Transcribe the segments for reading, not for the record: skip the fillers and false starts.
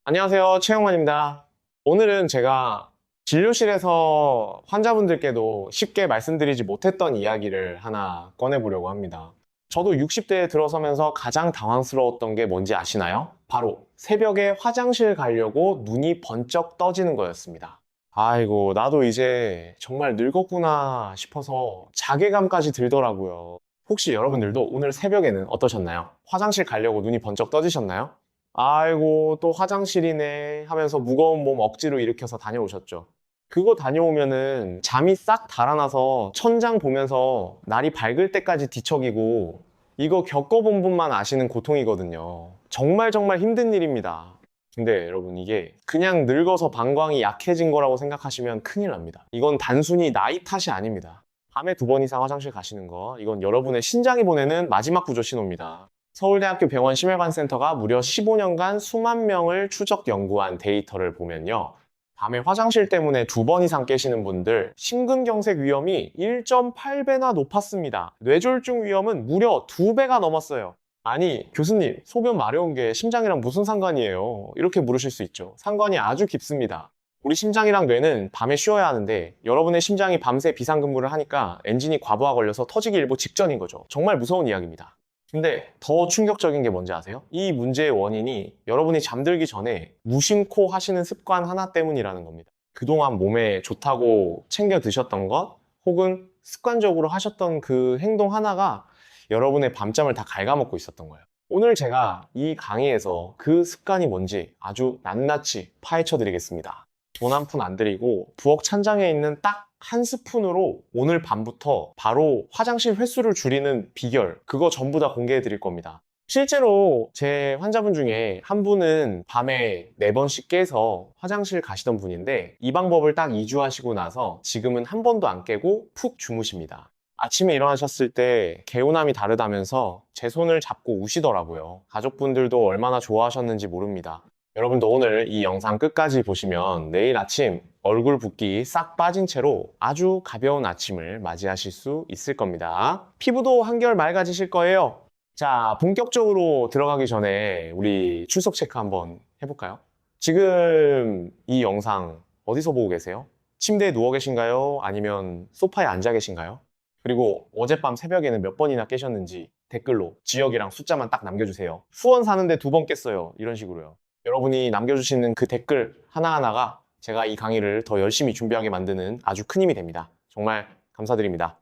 안녕하세요. 최영만입니다. 오늘은 제가 진료실에서 환자분들께도 쉽게 말씀드리지 못했던 이야기를 하나 꺼내보려고 합니다. 저도 60대에 들어서면서 가장 당황스러웠던 게 뭔지 아시나요? 바로 새벽에 화장실 가려고 눈이 번쩍 떠지는 거였습니다. 아이고, 나도 이제 정말 늙었구나 싶어서 자괴감까지 들더라고요. 혹시 여러분들도 오늘 새벽에는 어떠셨나요? 화장실 가려고 눈이 번쩍 떠지셨나요? 아이고, 또 화장실이네 하면서 무거운 몸 억지로 일으켜서 다녀오셨죠. 그거 다녀오면은 잠이 싹 달아나서 천장 보면서 날이 밝을 때까지 뒤척이고 이거 겪어본 분만 아시는 고통이거든요. 정말 정말 힘든 일입니다. 근데 여러분 이게 그냥 늙어서 방광이 약해진 거라고 생각하시면 큰일 납니다. 이건 단순히 나이 탓이 아닙니다. 밤에 2번 이상 화장실 가시는 거 이건 여러분의 신장이 보내는 마지막 구조 신호입니다. 서울대학교 병원 심혈관센터가 무려 15년간 수만 명을 추적 연구한 데이터를 보면요. 밤에 화장실 때문에 2번 이상 깨시는 분들 심근경색 위험이 1.8배나 높았습니다. 뇌졸중 위험은 무려 2배가 넘었어요. 아니, 교수님, 소변 마려운 게 심장이랑 무슨 상관이에요? 이렇게 물으실 수 있죠. 상관이 아주 깊습니다. 우리 심장이랑 뇌는 밤에 쉬어야 하는데 여러분의 심장이 밤새 비상근무를 하니까 엔진이 과부하 걸려서 터지기 일보 직전인 거죠. 정말 무서운 이야기입니다. 근데 더 충격적인 게 뭔지 아세요? 이 문제의 원인이 여러분이 잠들기 전에 무심코 하시는 습관 하나 때문이라는 겁니다. 그동안 몸에 좋다고 챙겨 드셨던 것 혹은 습관적으로 하셨던 그 행동 하나가 여러분의 밤잠을 다 갉아먹고 있었던 거예요. 오늘 제가 이 강의에서 그 습관이 뭔지 아주 낱낱이 파헤쳐 드리겠습니다. 돈 한 푼 안 들이고 부엌 찬장에 있는 딱 한 스푼으로 오늘 밤부터 바로 화장실 횟수를 줄이는 비결, 그거 전부 다 공개해 드릴 겁니다. 실제로 제 환자분 중에 한 분은 밤에 4번씩 깨서 화장실 가시던 분인데 이 방법을 딱 2주 하시고 나서 지금은 한 번도 안 깨고 푹 주무십니다. 아침에 일어나셨을 때 개운함이 다르다면서 제 손을 잡고 우시더라고요. 가족분들도 얼마나 좋아하셨는지 모릅니다. 여러분도 오늘 이 영상 끝까지 보시면 내일 아침 얼굴 붓기 싹 빠진 채로 아주 가벼운 아침을 맞이하실 수 있을 겁니다. 피부도 한결 맑아지실 거예요. 자, 본격적으로 들어가기 전에 우리 출석 체크 한번 해볼까요? 지금 이 영상 어디서 보고 계세요? 침대에 누워 계신가요? 아니면 소파에 앉아 계신가요? 그리고 어젯밤 새벽에는 몇 번이나 깨셨는지 댓글로 지역이랑 숫자만 딱 남겨주세요. 수원 사는데 2번 깼어요. 이런 식으로요. 여러분이 남겨주시는 그 댓글 하나하나가 제가 이 강의를 더 열심히 준비하게 만드는 아주 큰 힘이 됩니다. 정말 감사드립니다.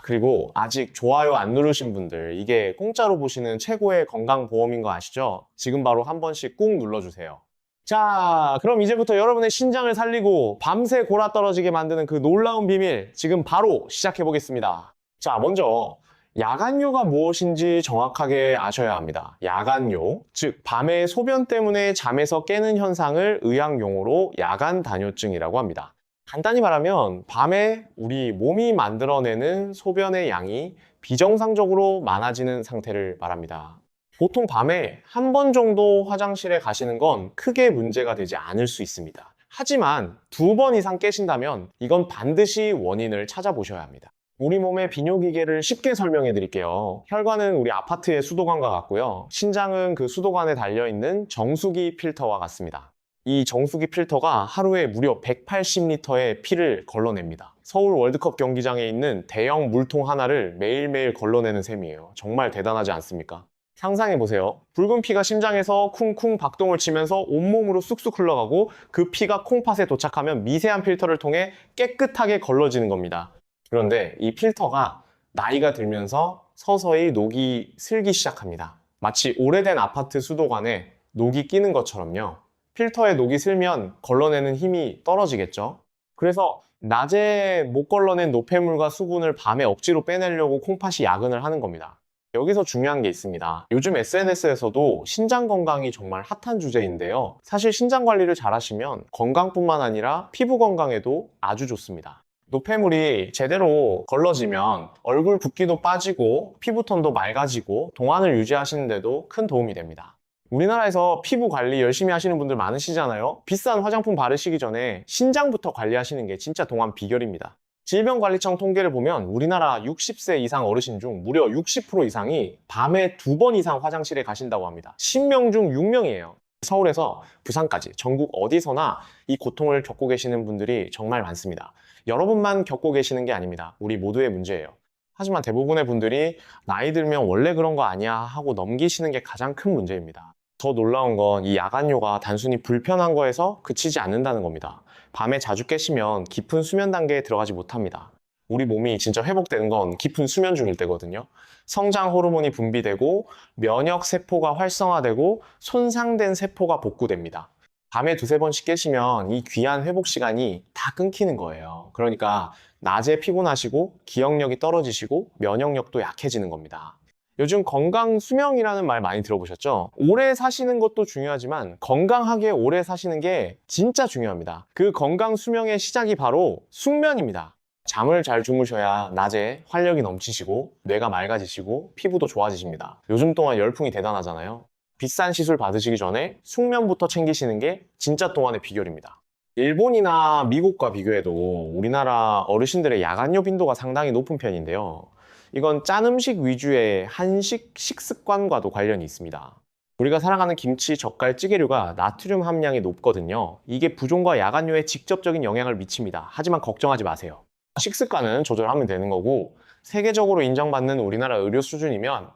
그리고 아직 좋아요 안 누르신 분들, 이게 공짜로 보시는 최고의 건강보험인 거 아시죠? 지금 바로 한 번씩 꾹 눌러주세요. 자, 그럼 이제부터 여러분의 신장을 살리고 밤새 골아 떨어지게 만드는 그 놀라운 비밀, 지금 바로 시작해 보겠습니다. 자, 먼저 야간요가 무엇인지 정확하게 아셔야 합니다. 야간요, 즉 밤에 소변 때문에 잠에서 깨는 현상을 의학용어로 야간단요증이라고 합니다. 간단히 말하면 밤에 우리 몸이 만들어내는 소변의 양이 비정상적으로 많아지는 상태를 말합니다. 보통 밤에 한 번 정도 화장실에 가시는 건 크게 문제가 되지 않을 수 있습니다. 하지만 2번 이상 깨신다면 이건 반드시 원인을 찾아보셔야 합니다. 우리 몸의 비뇨기계를 쉽게 설명해 드릴게요. 혈관은 우리 아파트의 수도관과 같고요. 신장은 그 수도관에 달려있는 정수기 필터와 같습니다. 이 정수기 필터가 하루에 무려 180리터의 피를 걸러냅니다. 서울 월드컵 경기장에 있는 대형 물통 하나를 매일매일 걸러내는 셈이에요. 정말 대단하지 않습니까? 상상해보세요. 붉은 피가 심장에서 쿵쿵 박동을 치면서 온몸으로 쑥쑥 흘러가고 그 피가 콩팥에 도착하면 미세한 필터를 통해 깨끗하게 걸러지는 겁니다. 그런데 이 필터가 나이가 들면서 서서히 녹이 슬기 시작합니다. 마치 오래된 아파트 수도관에 녹이 끼는 것처럼요. 필터에 녹이 슬면 걸러내는 힘이 떨어지겠죠. 그래서 낮에 못 걸러낸 노폐물과 수분을 밤에 억지로 빼내려고 콩팥이 야근을 하는 겁니다. 여기서 중요한 게 있습니다. 요즘 SNS에서도 신장 건강이 정말 핫한 주제인데요. 사실 신장 관리를 잘 하시면 건강뿐만 아니라 피부 건강에도 아주 좋습니다. 노폐물이 제대로 걸러지면 얼굴 붓기도 빠지고 피부톤도 맑아지고 동안을 유지하시는데도 큰 도움이 됩니다. 우리나라에서 피부 관리 열심히 하시는 분들 많으시잖아요. 비싼 화장품 바르시기 전에 신장부터 관리하시는 게 진짜 동안 비결입니다. 질병관리청 통계를 보면 우리나라 60세 이상 어르신 중 무려 60% 이상이 밤에 2번 이상 화장실에 가신다고 합니다. 10명 중 6명이에요. 서울에서 부산까지 전국 어디서나 이 고통을 겪고 계시는 분들이 정말 많습니다. 여러분만 겪고 계시는 게 아닙니다. 우리 모두의 문제예요. 하지만 대부분의 분들이 나이 들면 원래 그런 거 아니야 하고 넘기시는 게 가장 큰 문제입니다. 더 놀라운 건 이 야간요가 단순히 불편한 거에서 그치지 않는다는 겁니다. 밤에 자주 깨시면 깊은 수면 단계에 들어가지 못합니다. 우리 몸이 진짜 회복되는 건 깊은 수면 중일 때거든요. 성장 호르몬이 분비되고 면역 세포가 활성화되고 손상된 세포가 복구됩니다. 밤에 두세 번씩 깨시면 이 귀한 회복 시간이 다 끊기는 거예요. 그러니까 낮에 피곤하시고 기억력이 떨어지시고 면역력도 약해지는 겁니다. 요즘 건강 수명이라는 말 많이 들어보셨죠? 오래 사시는 것도 중요하지만 건강하게 오래 사시는 게 진짜 중요합니다. 그 건강 수명의 시작이 바로 숙면입니다. 잠을 잘 주무셔야 낮에 활력이 넘치시고 뇌가 맑아지시고 피부도 좋아지십니다. 요즘 동안 열풍이 대단하잖아요. 비싼 시술 받으시기 전에 숙면부터 챙기시는 게 진짜 동안의 비결입니다. 일본이나 미국과 비교해도 우리나라 어르신들의 야간요 빈도가 상당히 높은 편인데요. 이건 짠 음식 위주의 한식 식습관과도 관련이 있습니다. 우리가 살아가는 김치, 젓갈, 찌개류가 나트륨 함량이 높거든요. 이게 부종과 야간요에 직접적인 영향을 미칩니다. 하지만 걱정하지 마세요. 식습관은 조절하면 되는 거고 세계적으로 인정받는 우리나라 의료 수준이면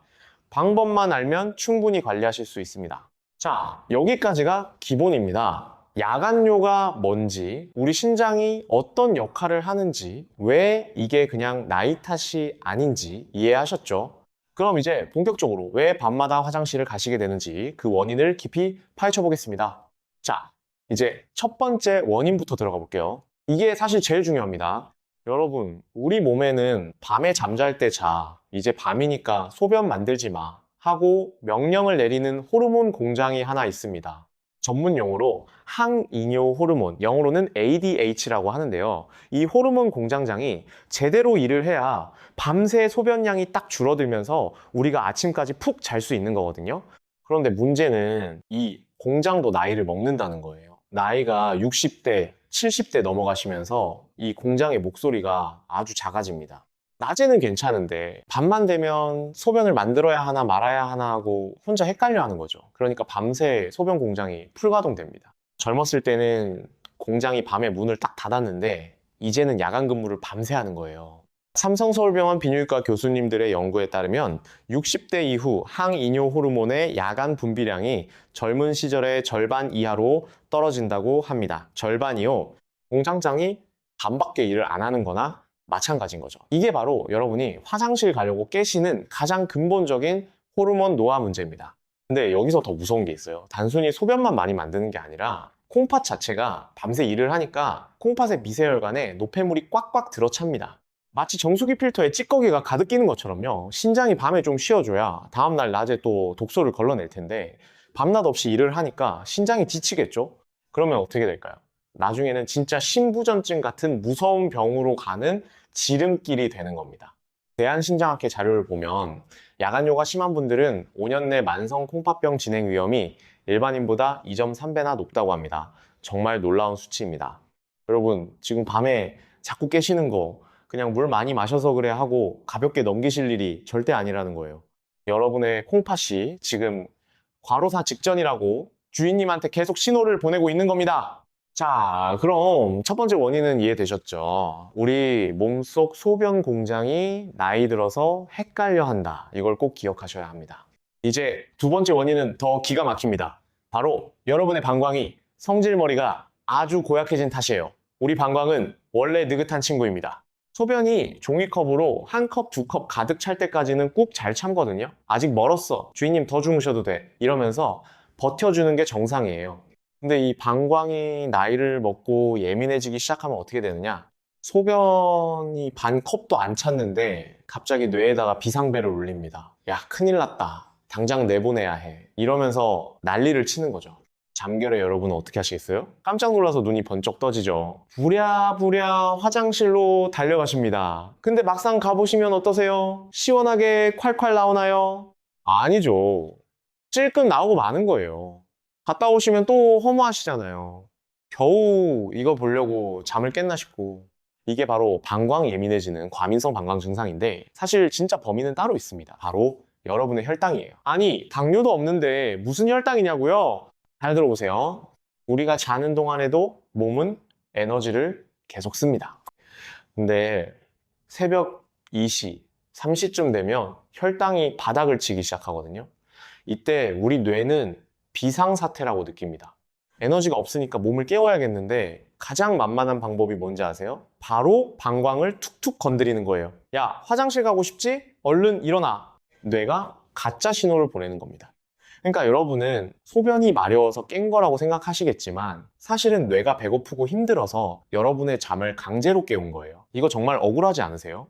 방법만 알면 충분히 관리하실 수 있습니다. 자, 여기까지가 기본입니다. 야간요가 뭔지, 우리 신장이 어떤 역할을 하는지, 왜 이게 그냥 나이 탓이 아닌지 이해하셨죠? 그럼 이제 본격적으로 왜 밤마다 화장실을 가시게 되는지 그 원인을 깊이 파헤쳐 보겠습니다. 자, 이제 첫 번째 원인부터 들어가 볼게요. 이게 사실 제일 중요합니다. 여러분, 우리 몸에는 밤에 잠잘 때 자, 이제 밤이니까 소변 만들지 마 하고 명령을 내리는 호르몬 공장이 하나 있습니다. 전문 용어로 항이뇨 호르몬, 영어로는 ADH라고 하는데요. 이 호르몬 공장장이 제대로 일을 해야 밤새 소변량이 딱 줄어들면서 우리가 아침까지 푹 잘 수 있는 거거든요. 그런데 문제는 이 공장도 나이를 먹는다는 거예요. 나이가 60대, 70대 넘어가시면서 이 공장의 목소리가 아주 작아집니다. 낮에는 괜찮은데 밤만 되면 소변을 만들어야 하나 말아야 하나 하고 혼자 헷갈려 하는 거죠. 그러니까 밤새 소변 공장이 풀가동됩니다. 젊었을 때는 공장이 밤에 문을 딱 닫았는데 이제는 야간 근무를 밤새 하는 거예요. 삼성서울병원 비뇨기과 교수님들의 연구에 따르면 60대 이후 항이뇨 호르몬의 야간 분비량이 젊은 시절의 절반 이하로 떨어진다고 합니다. 절반이요. 공장장이 밤밖에 일을 안 하는 거나 마찬가지인 거죠. 이게 바로 여러분이 화장실 가려고 깨시는 가장 근본적인 호르몬 노화 문제입니다. 근데 여기서 더 무서운 게 있어요. 단순히 소변만 많이 만드는 게 아니라 콩팥 자체가 밤새 일을 하니까 콩팥의 미세혈관에 노폐물이 꽉꽉 들어찹니다. 마치 정수기 필터에 찌꺼기가 가득 끼는 것처럼요. 신장이 밤에 좀 쉬어줘야 다음날 낮에 또 독소를 걸러낼 텐데 밤낮 없이 일을 하니까 신장이 지치겠죠? 그러면 어떻게 될까요? 나중에는 진짜 심부전증 같은 무서운 병으로 가는 지름길이 되는 겁니다. 대한신장학회 자료를 보면 야간요가 심한 분들은 5년 내 만성 콩팥병 진행 위험이 일반인보다 2.3배나 높다고 합니다. 정말 놀라운 수치입니다. 여러분, 지금 밤에 자꾸 깨시는 거 그냥 물 많이 마셔서 그래 하고 가볍게 넘기실 일이 절대 아니라는 거예요. 여러분의 콩팥이 지금 과로사 직전이라고 주인님한테 계속 신호를 보내고 있는 겁니다. 자, 그럼 첫 번째 원인은 이해되셨죠? 우리 몸속 소변 공장이 나이 들어서 헷갈려 한다. 이걸 꼭 기억하셔야 합니다. 이제 두 번째 원인은 더 기가 막힙니다. 바로 여러분의 방광이 성질머리가 아주 고약해진 탓이에요. 우리 방광은 원래 느긋한 친구입니다. 소변이 종이컵으로 한 컵, 두 컵 가득 찰 때까지는 꾹 잘 참거든요. 아직 멀었어. 주인님 더 주무셔도 돼. 이러면서 버텨주는 게 정상이에요. 근데 이 방광이 나이를 먹고 예민해지기 시작하면 어떻게 되느냐? 소변이 반 컵도 안 찼는데 갑자기 뇌에다가 비상벨을 울립니다. 야, 큰일 났다. 당장 내보내야 해. 이러면서 난리를 치는 거죠. 잠결에 여러분은 어떻게 하시겠어요? 깜짝 놀라서 눈이 번쩍 떠지죠. 부랴부랴 화장실로 달려가십니다. 근데 막상 가보시면 어떠세요? 시원하게 콸콸 나오나요? 아니죠. 찔끔 나오고 마는 거예요. 갔다 오시면 또 허무하시잖아요. 겨우 이거 보려고 잠을 깼나 싶고. 이게 바로 방광 예민해지는 과민성 방광 증상인데 사실 진짜 범인은 따로 있습니다. 바로 여러분의 혈당이에요. 아니, 당뇨도 없는데 무슨 혈당이냐고요? 잘 들어보세요. 우리가 자는 동안에도 몸은 에너지를 계속 씁니다. 근데 새벽 2시, 3시쯤 되면 혈당이 바닥을 치기 시작하거든요. 이때 우리 뇌는 비상사태라고 느낍니다. 에너지가 없으니까 몸을 깨워야겠는데 가장 만만한 방법이 뭔지 아세요? 바로 방광을 툭툭 건드리는 거예요. 야, 화장실 가고 싶지? 얼른 일어나. 뇌가 가짜 신호를 보내는 겁니다. 그러니까 여러분은 소변이 마려워서 깬 거라고 생각하시겠지만 사실은 뇌가 배고프고 힘들어서 여러분의 잠을 강제로 깨운 거예요. 이거 정말 억울하지 않으세요?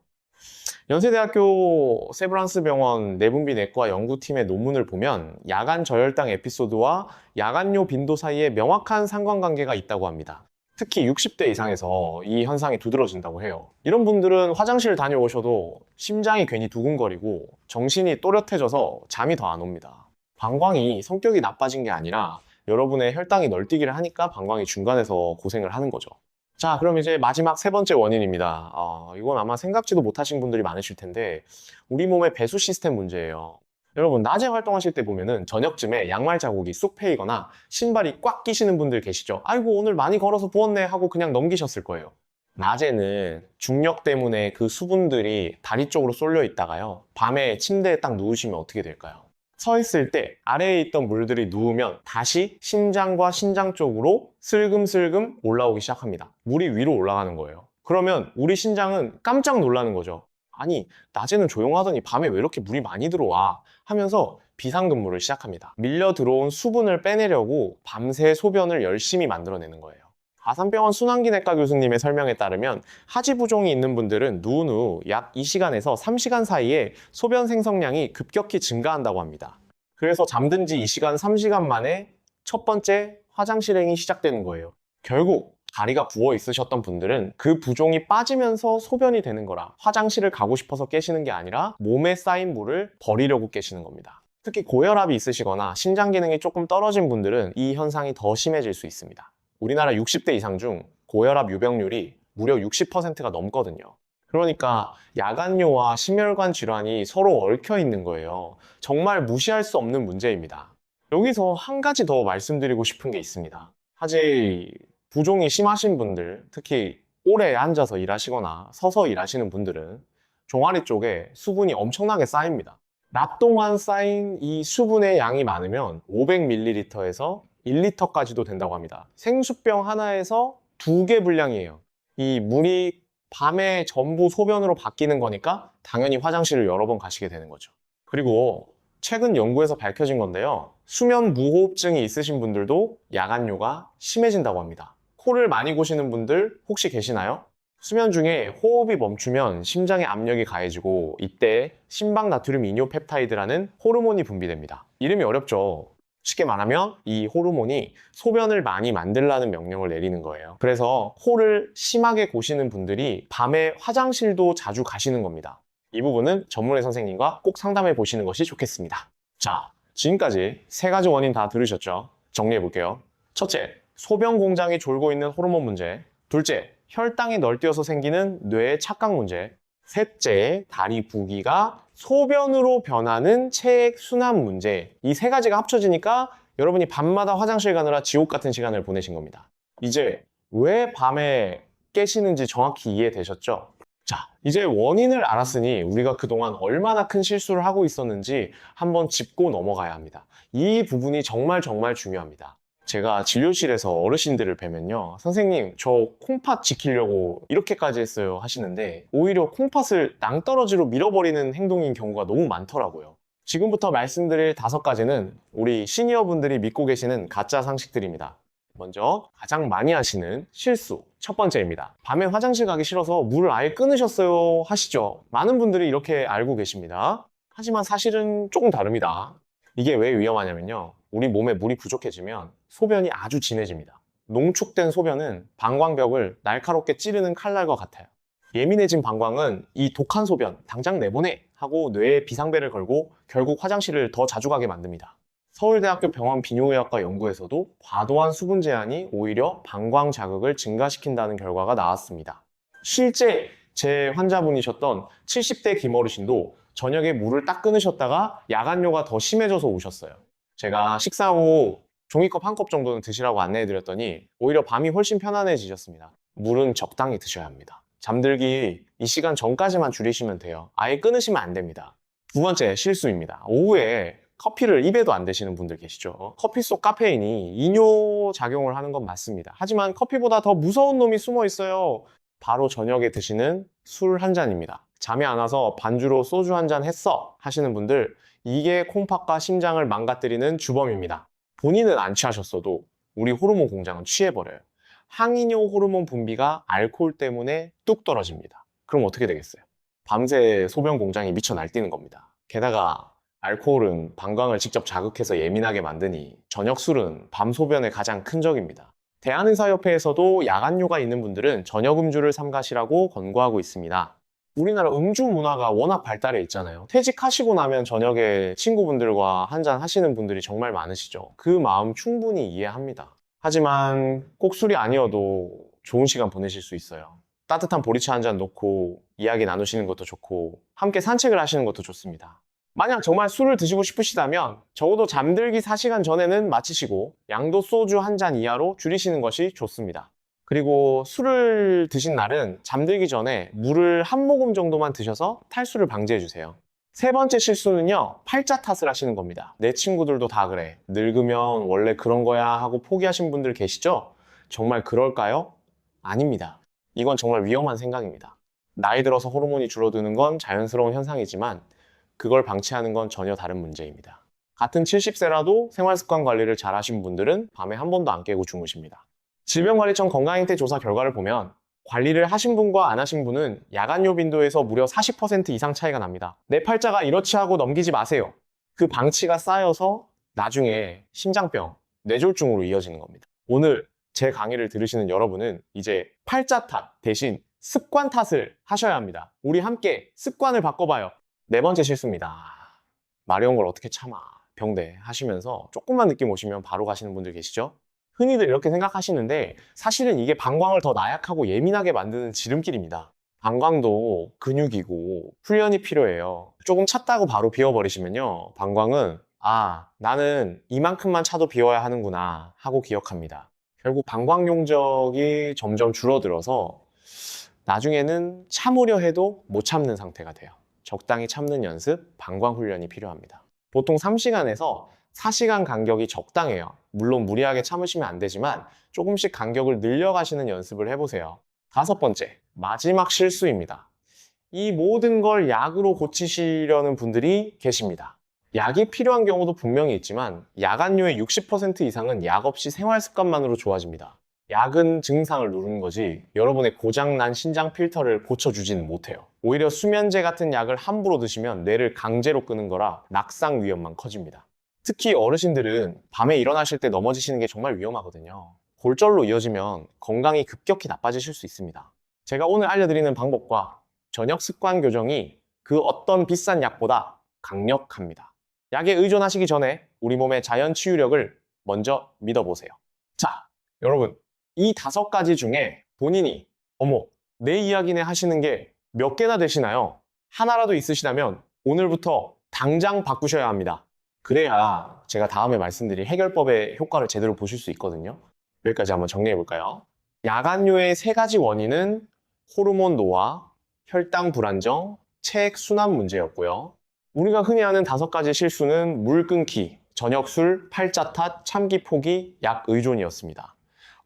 연세대학교 세브란스 병원 내분비 내과 연구팀의 논문을 보면 야간 저혈당 에피소드와 야간요 빈도 사이에 명확한 상관관계가 있다고 합니다. 특히 60대 이상에서 이 현상이 두드러진다고 해요. 이런 분들은 화장실 다녀오셔도 심장이 괜히 두근거리고 정신이 또렷해져서 잠이 더 안 옵니다. 방광이 성격이 나빠진 게 아니라 여러분의 혈당이 널뛰기를 하니까 방광이 중간에서 고생을 하는 거죠. 자, 그럼 이제 마지막 세 번째 원인입니다. 이건 아마 생각지도 못하신 분들이 많으실 텐데 우리 몸의 배수 시스템 문제예요. 여러분, 낮에 활동하실 때 보면은 저녁쯤에 양말 자국이 쑥 패이거나 신발이 꽉 끼시는 분들 계시죠? 아이고, 오늘 많이 걸어서 부었네 하고 그냥 넘기셨을 거예요. 낮에는 중력 때문에 그 수분들이 다리 쪽으로 쏠려 있다가요. 밤에 침대에 딱 누우시면 어떻게 될까요? 서 있을 때 아래에 있던 물들이 누우면 다시 심장과 신장 쪽으로 슬금슬금 올라오기 시작합니다. 물이 위로 올라가는 거예요. 그러면 우리 신장은 깜짝 놀라는 거죠. 아니, 낮에는 조용하더니 밤에 왜 이렇게 물이 많이 들어와? 하면서 비상근무를 시작합니다. 밀려 들어온 수분을 빼내려고 밤새 소변을 열심히 만들어내는 거예요. 아산병원 순환기내과 교수님의 설명에 따르면 하지부종이 있는 분들은 누운 후 약 2시간에서 3시간 사이에 소변 생성량이 급격히 증가한다고 합니다. 그래서 잠든 지 2시간, 3시간 만에 첫 번째 화장실행이 시작되는 거예요. 결국 다리가 부어 있으셨던 분들은 그 부종이 빠지면서 소변이 되는 거라 화장실을 가고 싶어서 깨시는 게 아니라 몸에 쌓인 물을 버리려고 깨시는 겁니다. 특히 고혈압이 있으시거나 신장 기능이 조금 떨어진 분들은 이 현상이 더 심해질 수 있습니다. 우리나라 60대 이상 중 고혈압 유병률이 무려 60%가 넘거든요. 그러니까 야간요와 심혈관 질환이 서로 얽혀 있는 거예요. 정말 무시할 수 없는 문제입니다. 여기서 한 가지 더 말씀드리고 싶은 게 있습니다. 사실 부종이 심하신 분들, 특히 오래 앉아서 일하시거나 서서 일하시는 분들은 종아리 쪽에 수분이 엄청나게 쌓입니다. 낮 동안 쌓인 이 수분의 양이 많으면 500ml에서 1리터까지도 된다고 합니다. 생수병 하나에서 2개 분량이에요. 이 물이 밤에 전부 소변으로 바뀌는 거니까 당연히 화장실을 여러 번 가시게 되는 거죠. 그리고 최근 연구에서 밝혀진 건데요. 수면 무호흡증이 있으신 분들도 야간요가 심해진다고 합니다. 코를 많이 고시는 분들 혹시 계시나요? 수면 중에 호흡이 멈추면 심장의 압력이 가해지고 이때 심박나트륨 이뇨펩타이드라는 호르몬이 분비됩니다. 이름이 어렵죠? 쉽게 말하면 이 호르몬이 소변을 많이 만들라는 명령을 내리는 거예요. 그래서 코를 심하게 고시는 분들이 밤에 화장실도 자주 가시는 겁니다. 이 부분은 전문의 선생님과 꼭 상담해 보시는 것이 좋겠습니다. 자, 지금까지 세 가지 원인 다 들으셨죠? 정리해 볼게요. 첫째, 소변 공장이 졸고 있는 호르몬 문제. 둘째, 혈당이 널뛰어서 생기는 뇌의 착각 문제. 셋째, 다리 부기가 소변으로 변하는 체액 순환 문제. 이 세 가지가 합쳐지니까 여러분이 밤마다 화장실 가느라 지옥 같은 시간을 보내신 겁니다. 이제 왜 밤에 깨시는지 정확히 이해되셨죠? 자, 이제 원인을 알았으니 우리가 그동안 얼마나 큰 실수를 하고 있었는지 한번 짚고 넘어가야 합니다. 이 부분이 정말 중요합니다. 제가 진료실에서 어르신들을 뵈면요. 선생님, 저 콩팥 지키려고 이렇게까지 했어요 하시는데 오히려 콩팥을 낭떠러지로 밀어버리는 행동인 경우가 너무 많더라고요. 지금부터 말씀드릴 5가지는 우리 시니어분들이 믿고 계시는 가짜 상식들입니다. 먼저 가장 많이 하시는 실수 첫 번째입니다. 밤에 화장실 가기 싫어서 물을 아예 끊으셨어요 하시죠. 많은 분들이 이렇게 알고 계십니다. 하지만 사실은 조금 다릅니다. 이게 왜 위험하냐면요. 우리 몸에 물이 부족해지면 소변이 아주 진해집니다. 농축된 소변은 방광벽을 날카롭게 찌르는 칼날과 같아요. 예민해진 방광은 이 독한 소변 당장 내보내 하고 뇌에 비상벨을 걸고 결국 화장실을 더 자주 가게 만듭니다. 서울대학교 병원 비뇨의학과 연구에서도 과도한 수분 제한이 오히려 방광 자극을 증가시킨다는 결과가 나왔습니다. 실제 제 환자분이셨던 70대 김어르신도 저녁에 물을 딱 끊으셨다가 야간요가 더 심해져서 오셨어요. 제가 식사 후 종이컵 한 컵 정도는 드시라고 안내해드렸더니 오히려 밤이 훨씬 편안해지셨습니다. 물은 적당히 드셔야 합니다. 잠들기 이 시간 전까지만 줄이시면 돼요. 아예 끊으시면 안 됩니다. 두 번째 실수입니다. 오후에 커피를 입에도 안 대시는 분들 계시죠. 커피 속 카페인이 이뇨 작용을 하는 건 맞습니다. 하지만 커피보다 더 무서운 놈이 숨어 있어요. 바로 저녁에 드시는 술 한 잔입니다. 잠이 안 와서 반주로 소주 한 잔 했어 하시는 분들, 이게 콩팥과 심장을 망가뜨리는 주범입니다. 본인은 안 취하셨어도 우리 호르몬 공장은 취해버려요. 항이뇨 호르몬 분비가 알코올 때문에 뚝 떨어집니다. 그럼 어떻게 되겠어요? 밤새 소변 공장이 미쳐 날뛰는 겁니다. 게다가 알코올은 방광을 직접 자극해서 예민하게 만드니 저녁 술은 밤 소변의 가장 큰 적입니다. 대한의사협회에서도 야간뇨가 있는 분들은 저녁 음주를 삼가시라고 권고하고 있습니다. 우리나라 음주 문화가 워낙 발달해 있잖아요. 퇴직하시고 나면 저녁에 친구분들과 한잔 하시는 분들이 정말 많으시죠. 그 마음 충분히 이해합니다. 하지만 꼭 술이 아니어도 좋은 시간 보내실 수 있어요. 따뜻한 보리차 한 잔 놓고 이야기 나누시는 것도 좋고 함께 산책을 하시는 것도 좋습니다. 만약 정말 술을 드시고 싶으시다면 적어도 잠들기 4시간 전에는 마치시고 양도 소주 한 잔 이하로 줄이시는 것이 좋습니다. 그리고 술을 드신 날은 잠들기 전에 물을 한 모금 정도만 드셔서 탈수를 방지해주세요. 세 번째 실수는요, 팔자 탓을 하시는 겁니다. 내 친구들도 다 그래. 늙으면 원래 그런 거야 하고 포기하신 분들 계시죠? 정말 그럴까요? 아닙니다. 이건 정말 위험한 생각입니다. 나이 들어서 호르몬이 줄어드는 건 자연스러운 현상이지만 그걸 방치하는 건 전혀 다른 문제입니다. 같은 70세라도 생활습관 관리를 잘 하신 분들은 밤에 한 번도 안 깨고 주무십니다. 질병관리청 건강행태 조사 결과를 보면 관리를 하신 분과 안 하신 분은 야간뇨 빈도에서 무려 40% 이상 차이가 납니다. 내 팔자가 이렇지 하고 넘기지 마세요. 그 방치가 쌓여서 나중에 심장병, 뇌졸중으로 이어지는 겁니다. 오늘 제 강의를 들으시는 여러분은 이제 팔자 탓 대신 습관 탓을 하셔야 합니다. 우리 함께 습관을 바꿔봐요. 네 번째 실수입니다. 마려운 걸 어떻게 참아 병대 하시면서 조금만 느낌 오시면 바로 가시는 분들 계시죠? 흔히들 이렇게 생각하시는데 사실은 이게 방광을 더 나약하고 예민하게 만드는 지름길입니다. 방광도 근육이고 훈련이 필요해요. 조금 찼다고 바로 비워버리시면요, 방광은 나는 이만큼만 차도 비워야 하는구나 하고 기억합니다. 결국 방광 용적이 점점 줄어들어서 나중에는 참으려 해도 못 참는 상태가 돼요. 적당히 참는 연습, 방광 훈련이 필요합니다. 보통 3시간에서 4시간 간격이 적당해요. 물론 무리하게 참으시면 안 되지만 조금씩 간격을 늘려가시는 연습을 해보세요. 다섯 번째, 마지막 실수입니다. 이 모든 걸 약으로 고치시려는 분들이 계십니다. 약이 필요한 경우도 분명히 있지만 야간뇨의 60% 이상은 약 없이 생활 습관만으로 좋아집니다. 약은 증상을 누르는 거지 여러분의 고장난 신장 필터를 고쳐주지는 못해요. 오히려 수면제 같은 약을 함부로 드시면 뇌를 강제로 끄는 거라 낙상 위험만 커집니다. 특히 어르신들은 밤에 일어나실 때 넘어지시는 게 정말 위험하거든요. 골절로 이어지면 건강이 급격히 나빠지실 수 있습니다. 제가 오늘 알려드리는 방법과 저녁 습관 교정이 그 어떤 비싼 약보다 강력합니다. 약에 의존하시기 전에 우리 몸의 자연 치유력을 먼저 믿어보세요. 자, 여러분, 이 5가지 중에 본인이 어머, 내 이야기네 하시는 게 몇 개나 되시나요? 하나라도 있으시다면 오늘부터 당장 바꾸셔야 합니다. 그래야 제가 다음에 말씀드릴 해결법의 효과를 제대로 보실 수 있거든요. 여기까지 한번 정리해 볼까요? 야간뇨의 3가지 원인은 호르몬 노화, 혈당 불안정, 체액 순환 문제였고요. 우리가 흔히 하는 5가지 실수는 물 끊기, 저녁 술, 팔자 탓, 참기 포기, 약 의존이었습니다.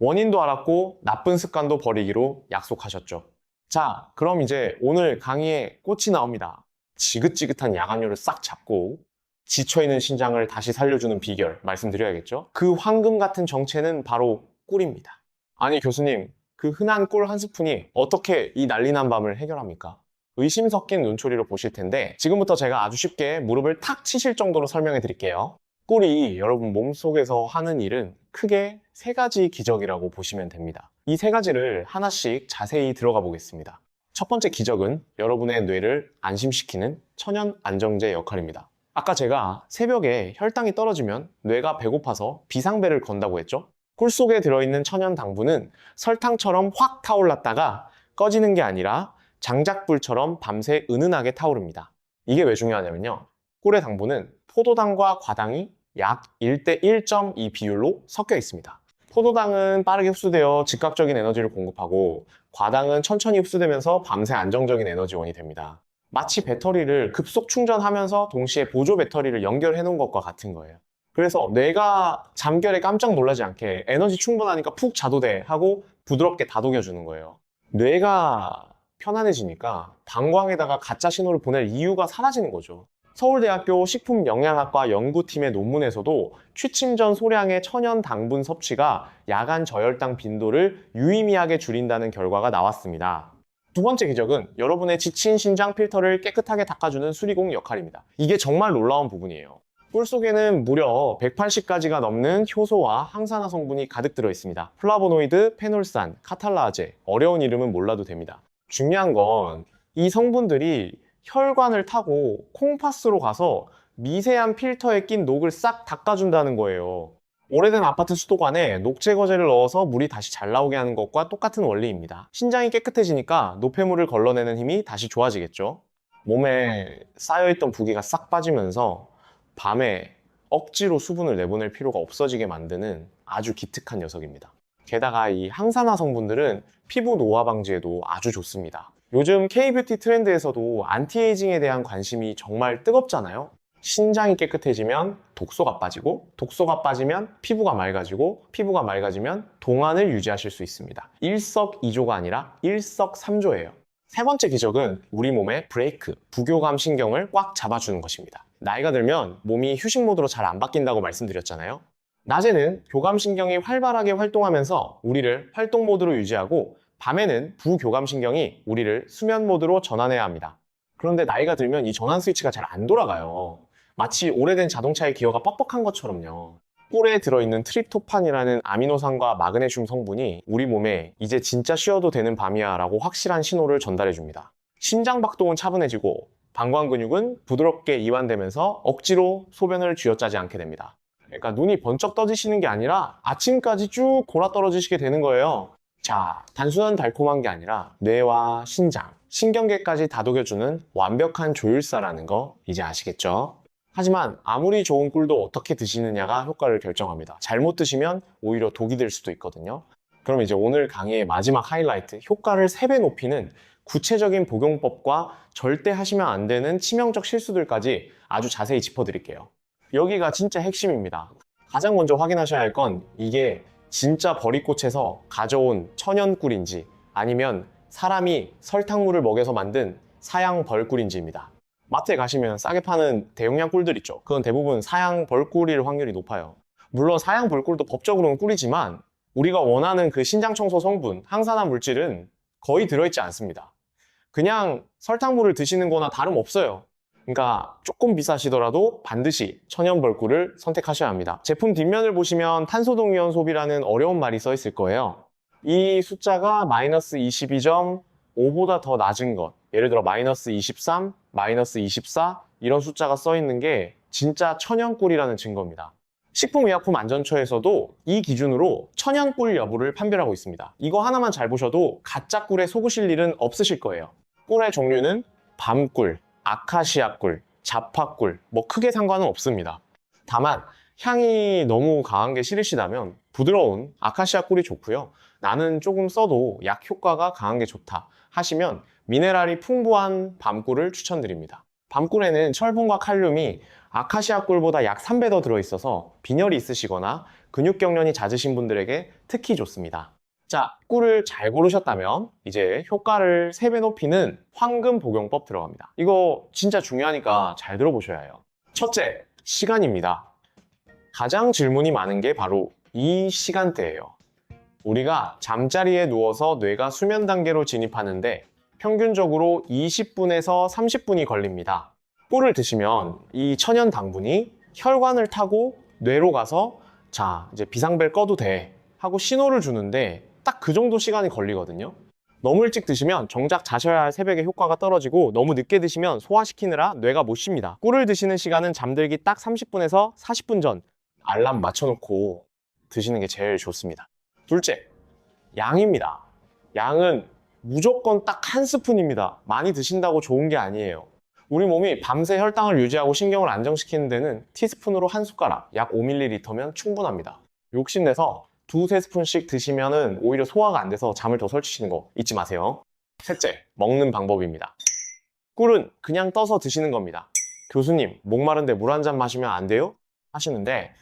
원인도 알았고 나쁜 습관도 버리기로 약속하셨죠. 자, 그럼 이제 오늘 강의에 꽃이 나옵니다. 지긋지긋한 야간뇨를 싹 잡고 지쳐있는 신장을 다시 살려주는 비결 말씀드려야겠죠? 그 황금 같은 정체는 바로 꿀입니다. 아니 교수님, 그 흔한 꿀 한 스푼이 어떻게 이 난리난 밤을 해결합니까? 의심 섞인 눈초리로 보실 텐데 지금부터 제가 아주 쉽게 무릎을 탁 치실 정도로 설명해 드릴게요. 꿀이 여러분 몸속에서 하는 일은 크게 3가지 기적이라고 보시면 됩니다. 이 3가지를 하나씩 자세히 들어가 보겠습니다. 첫 번째 기적은 여러분의 뇌를 안심시키는 천연 안정제 역할입니다. 아까 제가 새벽에 혈당이 떨어지면 뇌가 배고파서 비상벨을 건다고 했죠? 꿀 속에 들어있는 천연 당분은 설탕처럼 확 타올랐다가 꺼지는 게 아니라 장작불처럼 밤새 은은하게 타오릅니다. 이게 왜 중요하냐면요, 꿀의 당분은 포도당과 과당이 약 1대 1.2 비율로 섞여 있습니다. 포도당은 빠르게 흡수되어 즉각적인 에너지를 공급하고 과당은 천천히 흡수되면서 밤새 안정적인 에너지원이 됩니다. 마치 배터리를 급속 충전하면서 동시에 보조 배터리를 연결해 놓은 것과 같은 거예요. 그래서 뇌가 잠결에 깜짝 놀라지 않게 에너지 충분하니까 푹 자도 돼 하고 부드럽게 다독여주는 거예요. 뇌가 편안해지니까 방광에다가 가짜 신호를 보낼 이유가 사라지는 거죠. 서울대학교 식품영양학과 연구팀의 논문에서도 취침 전 소량의 천연 당분 섭취가 야간 저혈당 빈도를 유의미하게 줄인다는 결과가 나왔습니다. 두 번째 기적은 여러분의 지친 신장 필터를 깨끗하게 닦아주는 수리공 역할입니다. 이게 정말 놀라운 부분이에요. 꿀 속에는 무려 180가지가 넘는 효소와 항산화 성분이 가득 들어 있습니다. 플라보노이드, 페놀산, 카탈라제, 어려운 이름은 몰라도 됩니다. 중요한 건 이 성분들이 혈관을 타고 콩팥으로 가서 미세한 필터에 낀 녹을 싹 닦아준다는 거예요. 오래된 아파트 수도관에 녹제거제를 넣어서 물이 다시 잘 나오게 하는 것과 똑같은 원리입니다. 신장이 깨끗해지니까 노폐물을 걸러내는 힘이 다시 좋아지겠죠. 몸에 쌓여있던 부기가 싹 빠지면서 밤에 억지로 수분을 내보낼 필요가 없어지게 만드는 아주 기특한 녀석입니다. 게다가 이 항산화 성분들은 피부 노화 방지에도 아주 좋습니다. 요즘 K뷰티 트렌드에서도 안티에이징에 대한 관심이 정말 뜨겁잖아요. 신장이 깨끗해지면 독소가 빠지고, 독소가 빠지면 피부가 맑아지고, 피부가 맑아지면 동안을 유지하실 수 있습니다. 일석이조가 아니라 일석삼조예요. 세 번째 기적은 우리 몸의 브레이크, 부교감 신경을 꽉 잡아주는 것입니다. 나이가 들면 몸이 휴식 모드로 잘 안 바뀐다고 말씀드렸잖아요. 낮에는 교감신경이 활발하게 활동하면서 우리를 활동 모드로 유지하고 밤에는 부교감신경이 우리를 수면 모드로 전환해야 합니다. 그런데 나이가 들면 이 전환 스위치가 잘 안 돌아가요. 마치 오래된 자동차의 기어가 뻑뻑한 것처럼요. 꿀에 들어있는 트립토판이라는 아미노산과 마그네슘 성분이 우리 몸에 이제 진짜 쉬어도 되는 밤이야 라고 확실한 신호를 전달해 줍니다. 심장박동은 차분해지고 방광 근육은 부드럽게 이완되면서 억지로 소변을 쥐어짜지 않게 됩니다. 그러니까 눈이 번쩍 떠지시는 게 아니라 아침까지 쭉 골아 떨어지시게 되는 거예요. 자, 단순한 달콤한 게 아니라 뇌와 신장, 신경계까지 다독여주는 완벽한 조율사라는 거 이제 아시겠죠? 하지만 아무리 좋은 꿀도 어떻게 드시느냐가 효과를 결정합니다. 잘못 드시면 오히려 독이 될 수도 있거든요. 그럼 이제 오늘 강의의 마지막 하이라이트, 효과를 3배 높이는 구체적인 복용법과 절대 하시면 안 되는 치명적 실수들까지 아주 자세히 짚어드릴게요. 여기가 진짜 핵심입니다. 가장 먼저 확인하셔야 할 건 이게 진짜 버리꽃에서 가져온 천연꿀인지 아니면 사람이 설탕물을 먹여서 만든 사양 벌꿀인지입니다. 마트에 가시면 싸게 파는 대용량 꿀들 있죠. 그건 대부분 사양 벌꿀일 확률이 높아요. 물론 사양 벌꿀도 법적으로는 꿀이지만 우리가 원하는 그 신장 청소 성분, 항산화 물질은 거의 들어있지 않습니다. 그냥 설탕물을 드시는 거나 다름없어요. 그러니까 조금 비싸시더라도 반드시 천연 벌꿀을 선택하셔야 합니다. 제품 뒷면을 보시면 탄소동위원 소비라는 어려운 말이 써 있을 거예요. 이 숫자가 마이너스 22.5보다 더 낮은 것, 예를 들어 마이너스 23, 마이너스 24 이런 숫자가 써 있는 게 진짜 천연꿀이라는 증거입니다. 식품의약품안전처에서도 이 기준으로 천연꿀 여부를 판별하고 있습니다. 이거 하나만 잘 보셔도 가짜 꿀에 속으실 일은 없으실 거예요. 꿀의 종류는 밤꿀, 아카시아꿀, 자파꿀, 뭐 크게 상관은 없습니다. 다만 향이 너무 강한 게 싫으시다면 부드러운 아카시아 꿀이 좋고요. 나는 조금 써도 약 효과가 강한 게 좋다 하시면 미네랄이 풍부한 밤꿀을 추천드립니다. 밤꿀에는 철분과 칼륨이 아카시아 꿀보다 약 3배 더 들어있어서 빈혈이 있으시거나 근육 경련이 잦으신 분들에게 특히 좋습니다. 자, 꿀을 잘 고르셨다면 이제 효과를 3배 높이는 황금 복용법 들어갑니다. 이거 진짜 중요하니까 잘 들어보셔야 해요. 첫째, 시간입니다. 가장 질문이 많은 게 바로 이 시간대예요. 우리가 잠자리에 누워서 뇌가 수면 단계로 진입하는데 평균적으로 20분에서 30분이 걸립니다. 꿀을 드시면 이 천연 당분이 혈관을 타고 뇌로 가서 자, 이제 비상벨 꺼도 돼 하고 신호를 주는데 딱 그 정도 시간이 걸리거든요. 너무 일찍 드시면 정작 자셔야 할 새벽에 효과가 떨어지고 너무 늦게 드시면 소화시키느라 뇌가 못 쉽니다. 꿀을 드시는 시간은 잠들기 딱 30분에서 40분 전 알람 맞춰놓고 드시는 게 제일 좋습니다. 둘째, 양입니다. 양은 무조건 딱 한 스푼입니다. 많이 드신다고 좋은 게 아니에요. 우리 몸이 밤새 혈당을 유지하고 신경을 안정시키는 데는 티스푼으로 한 숟가락, 약 5ml면 충분합니다. 욕심내서 두세 스푼씩 드시면은 오히려 소화가 안 돼서 잠을 더 설치시는 거 잊지 마세요. 셋째, 먹는 방법입니다. 꿀은 그냥 떠서 드시는 겁니다. 교수님, 목마른데 물 한 잔 마시면 안 돼요? 하시는데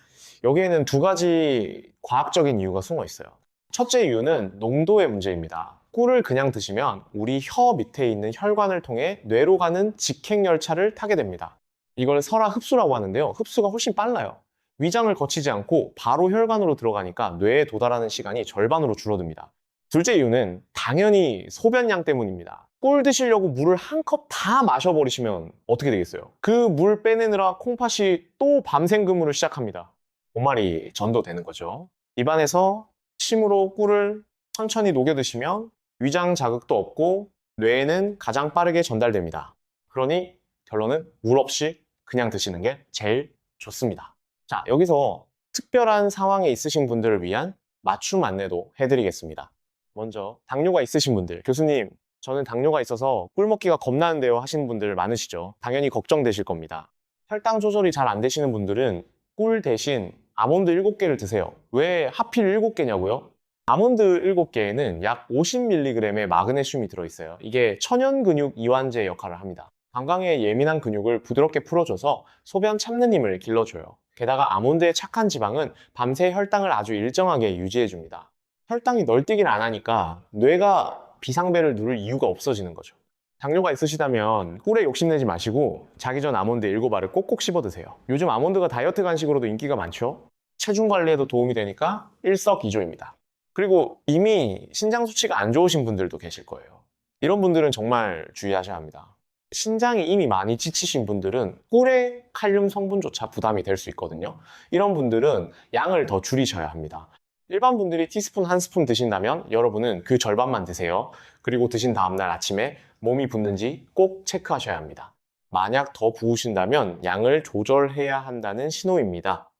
여기에는 두 가지 과학적인 이유가 숨어 있어요. 첫째 이유는 농도의 문제입니다. 꿀을 그냥 드시면 우리 혀 밑에 있는 혈관을 통해 뇌로 가는 직행열차를 타게 됩니다. 이걸 설화 흡수라고 하는데요. 흡수가 훨씬 빨라요. 위장을 거치지 않고 바로 혈관으로 들어가니까 뇌에 도달하는 시간이 절반으로 줄어듭니다. 둘째 이유는 당연히 소변량 때문입니다. 꿀 드시려고 물을 한 컵 다 마셔버리시면 어떻게 되겠어요? 그 물 빼내느라 콩팥이 또 밤샘 근무를 시작합니다. 본말이 전도되는 거죠. 입안에서 침으로 꿀을 천천히 녹여 드시면 위장 자극도 없고 뇌에는 가장 빠르게 전달됩니다. 그러니 결론은 물 없이 그냥 드시는 게 제일 좋습니다. 자, 여기서 특별한 상황에 있으신 분들을 위한 맞춤 안내도 해드리겠습니다. 먼저 당뇨가 있으신 분들, 교수님 저는 당뇨가 있어서 꿀 먹기가 겁나는데요 하시는 분들 많으시죠. 당연히 걱정되실 겁니다. 혈당 조절이 잘 안 되시는 분들은 꿀 대신 아몬드 7개를 드세요. 왜 하필 7개냐고요? 아몬드 7개에는 약 50mg의 마그네슘이 들어있어요. 이게 천연근육 이완제 역할을 합니다. 방광에 예민한 근육을 부드럽게 풀어줘서 소변 참는 힘을 길러줘요. 게다가 아몬드의 착한 지방은 밤새 혈당을 아주 일정하게 유지해줍니다. 혈당이 널뛰기를 안 하니까 뇌가 비상벨을 누를 이유가 없어지는 거죠. 당뇨가 있으시다면 꿀에 욕심내지 마시고 자기 전 아몬드 7알을 꼭꼭 씹어 드세요. 요즘 아몬드가 다이어트 간식으로도 인기가 많죠. 체중 관리에도 도움이 되니까 일석이조입니다. 그리고 이미 신장 수치가 안 좋으신 분들도 계실 거예요. 이런 분들은 정말 주의하셔야 합니다. 신장이 이미 많이 지치신 분들은 꿀의 칼륨 성분조차 부담이 될 수 있거든요. 이런 분들은 양을 더 줄이셔야 합니다. 일반 분들이 티스푼 한 스푼 드신다면 여러분은 그 절반만 드세요. 그리고 드신 다음날 아침에 몸이 붓는지 꼭 체크하셔야 합니다. 만약 더 부으신다면 양을 조절해야 한다는 신호입니다.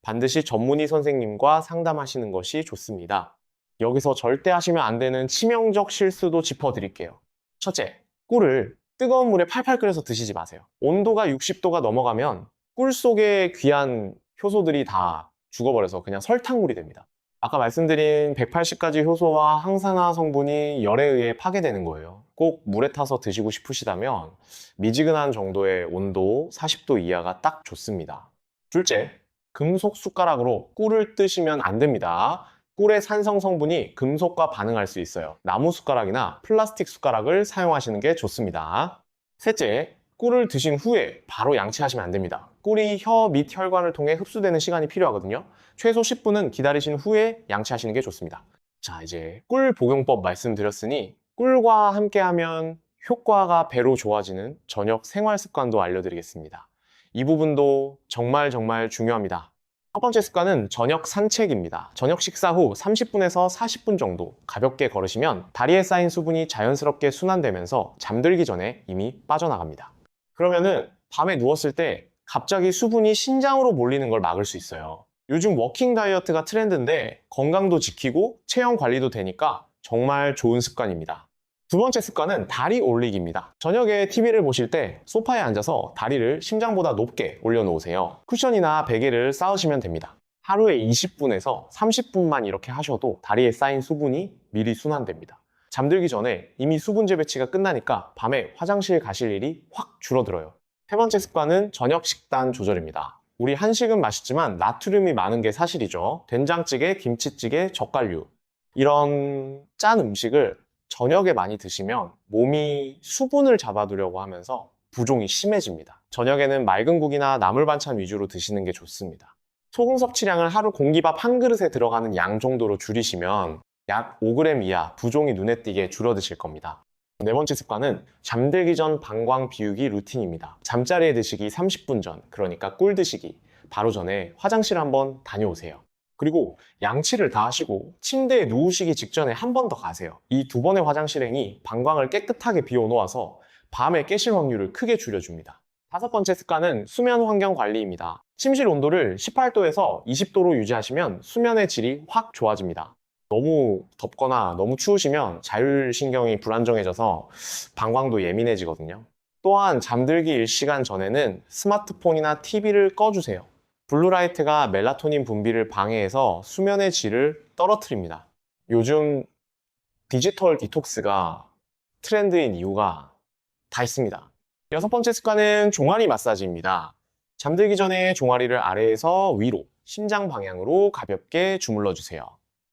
반드시 전문의 선생님과 상담하시는 것이 좋습니다. 여기서 절대 하시면 안 되는 치명적 실수도 짚어드릴게요. 첫째, 꿀을 뜨거운 물에 팔팔 끓여서 드시지 마세요. 온도가 60도가 넘어가면 꿀 속에 귀한 효소들이 다 죽어버려서 그냥 설탕물이 됩니다. 아까 말씀드린 180가지 효소와 항산화 성분이 열에 의해 파괴되는 거예요. 꼭 물에 타서 드시고 싶으시다면 미지근한 정도의 온도 40도 이하가 딱 좋습니다. 둘째, 금속 숟가락으로 꿀을 뜨시면 안 됩니다. 꿀의 산성 성분이 금속과 반응할 수 있어요. 나무 숟가락이나 플라스틱 숟가락을 사용하시는 게 좋습니다. 셋째, 꿀을 드신 후에 바로 양치하시면 안 됩니다. 꿀이 혀 및 혈관을 통해 흡수되는 시간이 필요하거든요. 최소 10분은 기다리신 후에 양치하시는 게 좋습니다. 자, 이제 꿀 복용법 말씀드렸으니 꿀과 함께하면 효과가 배로 좋아지는 저녁 생활 습관도 알려드리겠습니다. 이 부분도 정말 중요합니다. 첫 번째 습관은 저녁 산책입니다. 저녁 식사 후 30분에서 40분 정도 가볍게 걸으시면 다리에 쌓인 수분이 자연스럽게 순환되면서 잠들기 전에 이미 빠져나갑니다. 그러면은 밤에 누웠을 때 갑자기 수분이 신장으로 몰리는 걸 막을 수 있어요. 요즘 워킹 다이어트가 트렌드인데 건강도 지키고 체형 관리도 되니까 정말 좋은 습관입니다. 두 번째 습관은 다리 올리기입니다. 저녁에 TV를 보실 때 소파에 앉아서 다리를 심장보다 높게 올려놓으세요. 쿠션이나 베개를 쌓으시면 됩니다. 하루에 20분에서 30분만 이렇게 하셔도 다리에 쌓인 수분이 미리 순환됩니다. 잠들기 전에 이미 수분 재배치가 끝나니까 밤에 화장실 가실 일이 확 줄어들어요. 세 번째 습관은 저녁 식단 조절입니다. 우리 한식은 맛있지만 나트륨이 많은 게 사실이죠. 된장찌개, 김치찌개, 젓갈류 이런 짠 음식을 저녁에 많이 드시면 몸이 수분을 잡아두려고 하면서 부종이 심해집니다. 저녁에는 맑은 국이나 나물 반찬 위주로 드시는 게 좋습니다. 소금 섭취량을 하루 공기밥 한 그릇에 들어가는 양 정도로 줄이시면 약 5g 이하 부종이 눈에 띄게 줄어드실 겁니다. 네 번째 습관은 잠들기 전 방광 비우기 루틴입니다. 잠자리에 드시기 30분 전, 그러니까 꿀 드시기 바로 전에 화장실 한번 다녀오세요. 그리고 양치를 다 하시고 침대에 누우시기 직전에 한 번 더 가세요. 이 두 번의 화장실행이 방광을 깨끗하게 비워놓아서 밤에 깨실 확률을 크게 줄여줍니다. 다섯 번째 습관은 수면 환경 관리입니다. 침실 온도를 18도에서 20도로 유지하시면 수면의 질이 확 좋아집니다. 너무 덥거나 너무 추우시면 자율신경이 불안정해져서 방광도 예민해지거든요. 또한 잠들기 1시간 전에는 스마트폰이나 TV를 꺼주세요. 블루라이트가 멜라토닌 분비를 방해해서 수면의 질을 떨어뜨립니다. 요즘 디지털 디톡스가 트렌드인 이유가 다 있습니다. 여섯 번째 습관은 종아리 마사지입니다. 잠들기 전에 종아리를 아래에서 위로, 심장 방향으로 가볍게 주물러 주세요.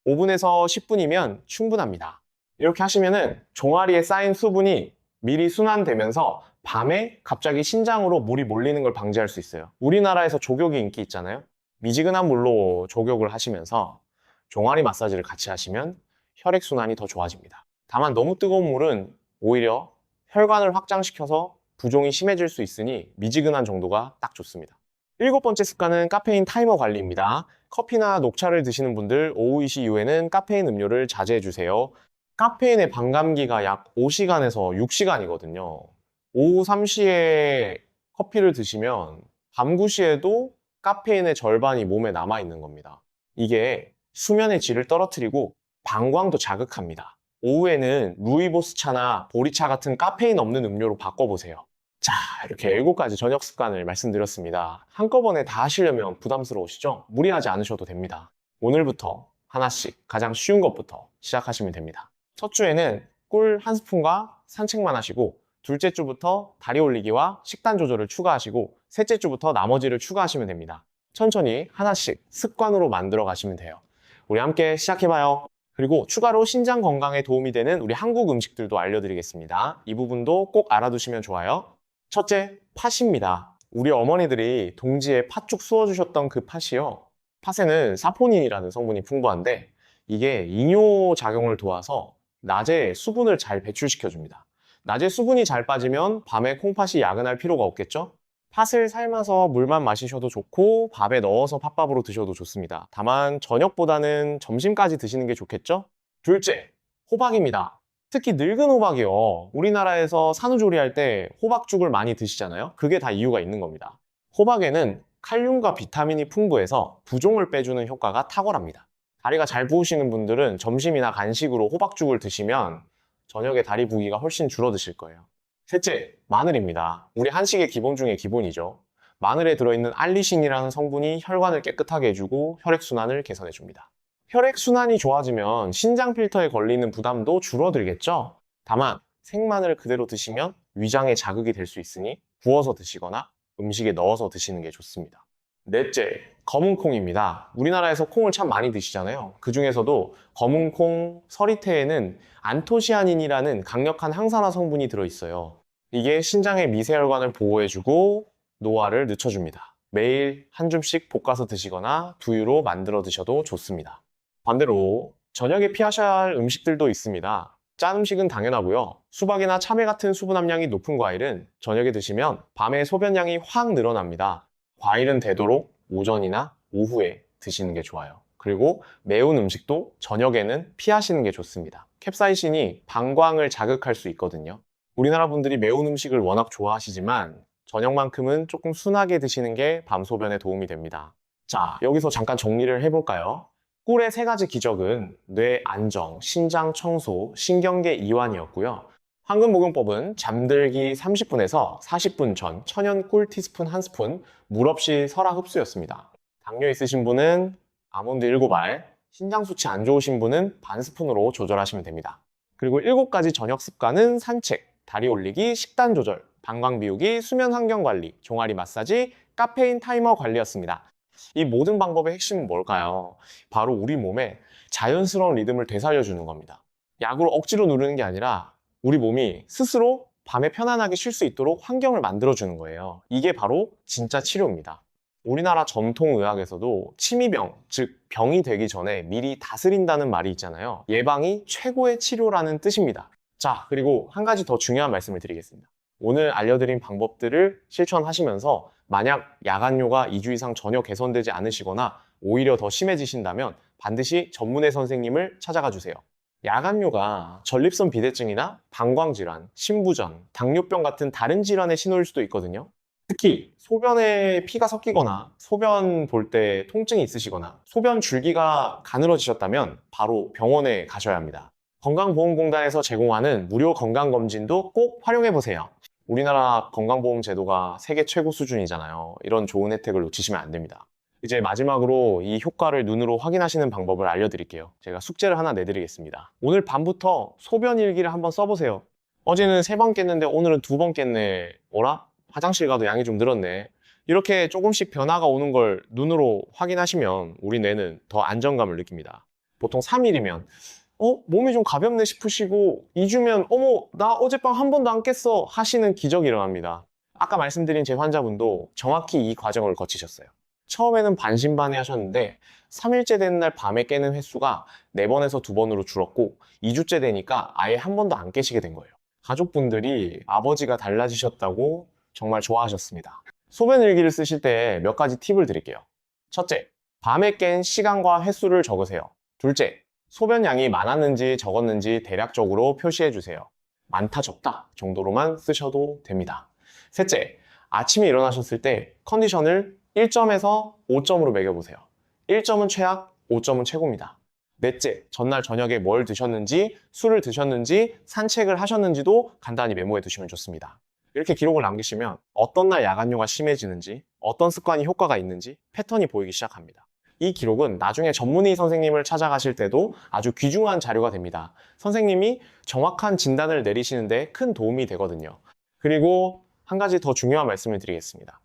5분에서 10분이면 충분합니다. 이렇게 하시면은 종아리에 쌓인 수분이 미리 순환되면서 밤에 갑자기 신장으로 물이 몰리는 걸 방지할 수 있어요. 우리나라에서 족욕이 인기 있잖아요. 미지근한 물로 족욕을 하시면서 종아리 마사지를 같이 하시면 혈액순환이 더 좋아집니다. 다만 너무 뜨거운 물은 오히려 혈관을 확장시켜서 부종이 심해질 수 있으니 미지근한 정도가 딱 좋습니다. 일곱 번째 습관은 카페인 타이머 관리입니다. 커피나 녹차를 드시는 분들 오후 2시 이후에는 카페인 음료를 자제해 주세요. 카페인의 반감기가 약 5시간에서 6시간이거든요. 오후 3시에 커피를 드시면 밤 9시에도 카페인의 절반이 몸에 남아있는 겁니다. 이게 수면의 질을 떨어뜨리고 방광도 자극합니다. 오후에는 루이보스 차나 보리차 같은 카페인 없는 음료로 바꿔보세요. 자, 이렇게 7가지 저녁 습관을 말씀드렸습니다. 한꺼번에 다 하시려면 부담스러우시죠? 무리하지 않으셔도 됩니다. 오늘부터 하나씩 가장 쉬운 것부터 시작하시면 됩니다. 첫 주에는 꿀 1스푼과 산책만 하시고, 둘째 주부터 다리 올리기와 식단 조절을 추가하시고, 셋째 주부터 나머지를 추가하시면 됩니다. 천천히 하나씩 습관으로 만들어 가시면 돼요. 우리 함께 시작해봐요. 그리고 추가로 신장 건강에 도움이 되는 우리 한국 음식들도 알려드리겠습니다. 이 부분도 꼭 알아두시면 좋아요. 첫째, 팥입니다. 우리 어머니들이 동지에 팥죽 쑤어주셨던 그 팥이요. 팥에는 사포닌이라는 성분이 풍부한데 이게 이뇨 작용을 도와서 낮에 수분을 잘 배출시켜줍니다. 낮에 수분이 잘 빠지면 밤에 콩팥이 야근할 필요가 없겠죠? 팥을 삶아서 물만 마시셔도 좋고 밥에 넣어서 팥밥으로 드셔도 좋습니다. 다만 저녁보다는 점심까지 드시는 게 좋겠죠? 둘째, 호박입니다. 특히 늙은 호박이요. 우리나라에서 산후조리할 때 호박죽을 많이 드시잖아요. 그게 다 이유가 있는 겁니다. 호박에는 칼륨과 비타민이 풍부해서 부종을 빼주는 효과가 탁월합니다. 다리가 잘 부으시는 분들은 점심이나 간식으로 호박죽을 드시면 저녁에 다리 부기가 훨씬 줄어드실 거예요. 셋째, 마늘입니다. 우리 한식의 기본 중에 기본이죠. 마늘에 들어있는 알리신이라는 성분이 혈관을 깨끗하게 해주고 혈액순환을 개선해줍니다. 혈액순환이 좋아지면 신장 필터에 걸리는 부담도 줄어들겠죠? 다만 생마늘을 그대로 드시면 위장에 자극이 될 수 있으니 구워서 드시거나 음식에 넣어서 드시는 게 좋습니다. 넷째, 검은콩입니다. 우리나라에서 콩을 참 많이 드시잖아요. 그 중에서도 검은콩, 서리태에는 안토시아닌이라는 강력한 항산화 성분이 들어있어요. 이게 신장의 미세혈관을 보호해주고 노화를 늦춰줍니다. 매일 한 줌씩 볶아서 드시거나 두유로 만들어 드셔도 좋습니다. 반대로 저녁에 피하셔야 할 음식들도 있습니다. 짠 음식은 당연하고요. 수박이나 참외 같은 수분 함량이 높은 과일은 저녁에 드시면 밤에 소변량이 확 늘어납니다. 과일은 되도록 오전이나 오후에 드시는 게 좋아요. 그리고 매운 음식도 저녁에는 피하시는 게 좋습니다. 캡사이신이 방광을 자극할 수 있거든요. 우리나라 분들이 매운 음식을 워낙 좋아하시지만 저녁만큼은 조금 순하게 드시는 게 밤 소변에 도움이 됩니다. 자, 여기서 잠깐 정리를 해볼까요? 꿀의 3가지 기적은 뇌 안정, 신장 청소, 신경계 이완이었고요. 황금복용법은 잠들기 30분에서 40분 전 천연 꿀 티스푼 1스푼, 물 없이 설화 흡수였습니다. 당뇨 있으신 분은 아몬드 7알, 신장 수치 안 좋으신 분은 반 스푼으로 조절하시면 됩니다. 그리고 7가지 저녁 습관은 산책, 다리 올리기, 식단 조절, 방광 비우기, 수면 환경 관리, 종아리 마사지, 카페인 타이머 관리였습니다. 이 모든 방법의 핵심은 뭘까요? 바로 우리 몸에 자연스러운 리듬을 되살려주는 겁니다. 약으로 억지로 누르는 게 아니라 우리 몸이 스스로 밤에 편안하게 쉴 수 있도록 환경을 만들어주는 거예요. 이게 바로 진짜 치료입니다. 우리나라 전통의학에서도 치미병, 즉 병이 되기 전에 미리 다스린다는 말이 있잖아요. 예방이 최고의 치료라는 뜻입니다. 자, 그리고 한 가지 더 중요한 말씀을 드리겠습니다. 오늘 알려드린 방법들을 실천하시면서 만약 야간뇨가 2주 이상 전혀 개선되지 않으시거나 오히려 더 심해지신다면 반드시 전문의 선생님을 찾아가 주세요. 야간뇨가 전립선 비대증이나 방광질환, 신부전, 당뇨병 같은 다른 질환의 신호일 수도 있거든요. 특히 소변에 피가 섞이거나 소변 볼 때 통증이 있으시거나 소변 줄기가 가늘어지셨다면 바로 병원에 가셔야 합니다. 건강보험공단에서 제공하는 무료 건강검진도 꼭 활용해 보세요. 우리나라 건강보험 제도가 세계 최고 수준이잖아요. 이런 좋은 혜택을 놓치시면 안 됩니다. 이제 마지막으로 이 효과를 눈으로 확인하시는 방법을 알려드릴게요. 제가 숙제를 하나 내드리겠습니다. 오늘 밤부터 소변 일기를 한번 써보세요. 어제는 3번 깼는데 오늘은 2번 깼네. 어라? 화장실 가도 양이 좀 늘었네. 이렇게 조금씩 변화가 오는 걸 눈으로 확인하시면 우리 뇌는 더 안정감을 느낍니다. 보통 3일이면 몸이 좀 가볍네 싶으시고 2주면 어머 나 어젯밤 한 번도 안 깼어 하시는 기적이 일어납니다. 아까 말씀드린 제 환자분도 정확히 이 과정을 거치셨어요. 처음에는 반신반의 하셨는데 3일째 되는 날 밤에 깨는 횟수가 4번에서 2번으로 줄었고 2주째 되니까 아예 한 번도 안 깨시게 된 거예요. 가족분들이 아버지가 달라지셨다고 정말 좋아하셨습니다. 소변 일기를 쓰실 때 몇 가지 팁을 드릴게요. 첫째, 밤에 깬 시간과 횟수를 적으세요. 둘째, 소변량이 많았는지 적었는지 대략적으로 표시해 주세요. 많다 적다 정도로만 쓰셔도 됩니다. 셋째, 아침에 일어나셨을 때 컨디션을 1점에서 5점으로 매겨보세요. 1점은 최악, 5점은 최고입니다. 넷째, 전날 저녁에 뭘 드셨는지, 술을 드셨는지, 산책을 하셨는지도 간단히 메모해 두시면 좋습니다. 이렇게 기록을 남기시면 어떤 날 야간뇨가 심해지는지, 어떤 습관이 효과가 있는지 패턴이 보이기 시작합니다. 이 기록은 나중에 전문의 선생님을 찾아가실 때도 아주 귀중한 자료가 됩니다. 선생님이 정확한 진단을 내리시는데 큰 도움이 되거든요. 그리고 한 가지 더 중요한 말씀을 드리겠습니다.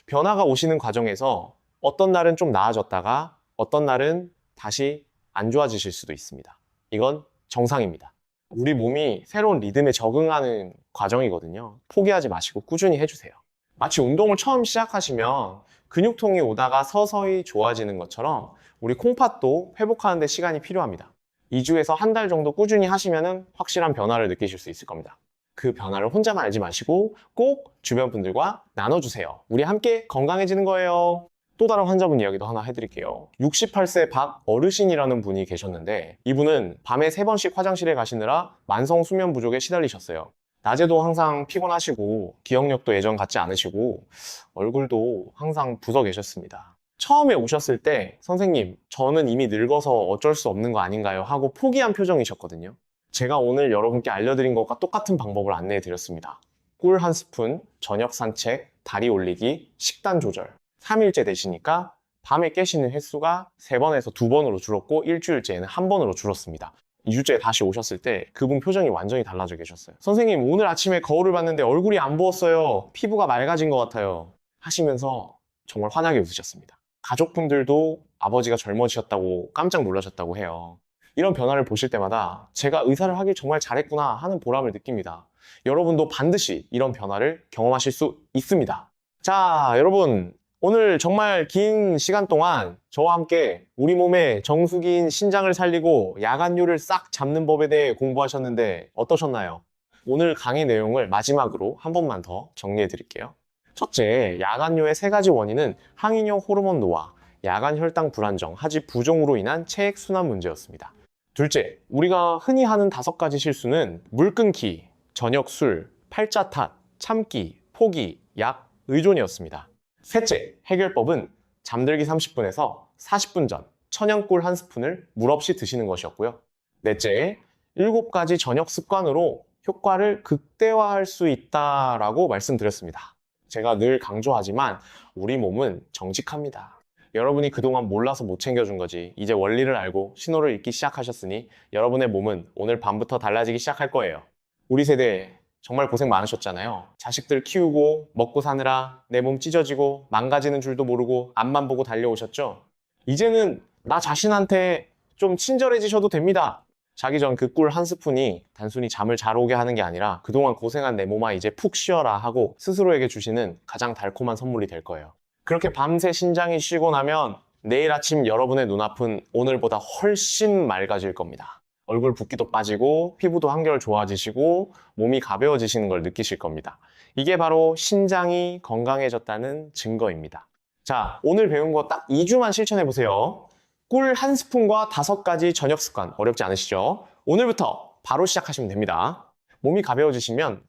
변화가 오시는 과정에서 어떤 날은 좀 나아졌다가 어떤 날은 다시 안 좋아지실 수도 있습니다. 이건 정상입니다. 우리 몸이 새로운 리듬에 적응하는 과정이거든요. 포기하지 마시고 꾸준히 해주세요. 마치 운동을 처음 시작하시면 근육통이 오다가 서서히 좋아지는 것처럼 우리 콩팥도 회복하는 데 시간이 필요합니다. 2주에서 한 달 정도 꾸준히 하시면 확실한 변화를 느끼실 수 있을 겁니다. 그 변화를 혼자만 알지 마시고 꼭 주변 분들과 나눠주세요. 우리 함께 건강해지는 거예요. 또 다른 환자분 이야기도 하나 해드릴게요. 68세 박 어르신이라는 분이 계셨는데 이분은 밤에 3번씩 화장실에 가시느라 만성 수면 부족에 시달리셨어요. 낮에도 항상 피곤하시고 기억력도 예전 같지 않으시고 얼굴도 항상 붓어 계셨습니다. 처음에 오셨을 때 선생님 저는 이미 늙어서 어쩔 수 없는 거 아닌가요? 하고 포기한 표정이셨거든요. 제가 오늘 여러분께 알려드린 것과 똑같은 방법을 안내해 드렸습니다. 꿀 한 스푼, 저녁 산책, 다리 올리기, 식단 조절. 3일째 되시니까 밤에 깨시는 횟수가 3번에서 2번으로 줄었고 일주일째에는 1번으로 줄었습니다. 2주째 다시 오셨을 때 그분 표정이 완전히 달라져 계셨어요. 선생님 오늘 아침에 거울을 봤는데 얼굴이 안 부었어요. 피부가 맑아진 것 같아요. 하시면서 정말 환하게 웃으셨습니다. 가족분들도 아버지가 젊어지셨다고 깜짝 놀라셨다고 해요. 이런 변화를 보실 때마다 제가 의사를 하길 정말 잘했구나 하는 보람을 느낍니다. 여러분도 반드시 이런 변화를 경험하실 수 있습니다. 자, 여러분 오늘 정말 긴 시간 동안 저와 함께 우리 몸의 정수기인 신장을 살리고 야간뇨를 싹 잡는 법에 대해 공부하셨는데 어떠셨나요? 오늘 강의 내용을 마지막으로 한 번만 더 정리해 드릴게요. 첫째, 야간뇨의 3가지 원인은 항이뇨 호르몬 노화, 야간 혈당 불안정, 하지 부종으로 인한 체액 순환 문제였습니다. 둘째, 우리가 흔히 하는 5가지 실수는 물 끊기, 저녁 술, 팔자 탓, 참기, 포기, 약, 의존이었습니다. 셋째, 해결법은 잠들기 30분에서 40분 전 천연꿀 한 스푼을 물 없이 드시는 것이었고요. 넷째, 7가지 저녁 습관으로 효과를 극대화할 수 있다라고 말씀드렸습니다. 제가 늘 강조하지만 우리 몸은 정직합니다. 여러분이 그동안 몰라서 못 챙겨준 거지 이제 원리를 알고 신호를 읽기 시작하셨으니 여러분의 몸은 오늘 밤부터 달라지기 시작할 거예요. 우리 세대 정말 고생 많으셨잖아요. 자식들 키우고 먹고 사느라 내 몸 찢어지고 망가지는 줄도 모르고 앞만 보고 달려오셨죠? 이제는 나 자신한테 좀 친절해지셔도 됩니다. 자기 전 그 꿀 한 스푼이 단순히 잠을 잘 오게 하는 게 아니라 그동안 고생한 내 몸아 이제 푹 쉬어라 하고 스스로에게 주시는 가장 달콤한 선물이 될 거예요. 그렇게 밤새 신장이 쉬고 나면 내일 아침 여러분의 눈앞은 오늘보다 훨씬 맑아질 겁니다. 얼굴 붓기도 빠지고 피부도 한결 좋아지시고 몸이 가벼워지시는 걸 느끼실 겁니다. 이게 바로 신장이 건강해졌다는 증거입니다. 자, 오늘 배운 거 딱 2주만 실천해 보세요. 꿀 한 스푼과 5가지 저녁 습관 어렵지 않으시죠? 오늘부터 바로 시작하시면 됩니다. 몸이 가벼워지시면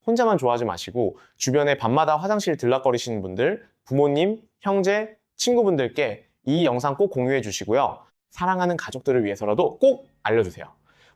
혼자만 좋아하지 마시고 주변에 밤마다 화장실 들락거리시는 분들, 부모님, 형제, 친구분들께 이 영상 꼭 공유해 주시고요. 사랑하는 가족들을 위해서라도 꼭 알려주세요.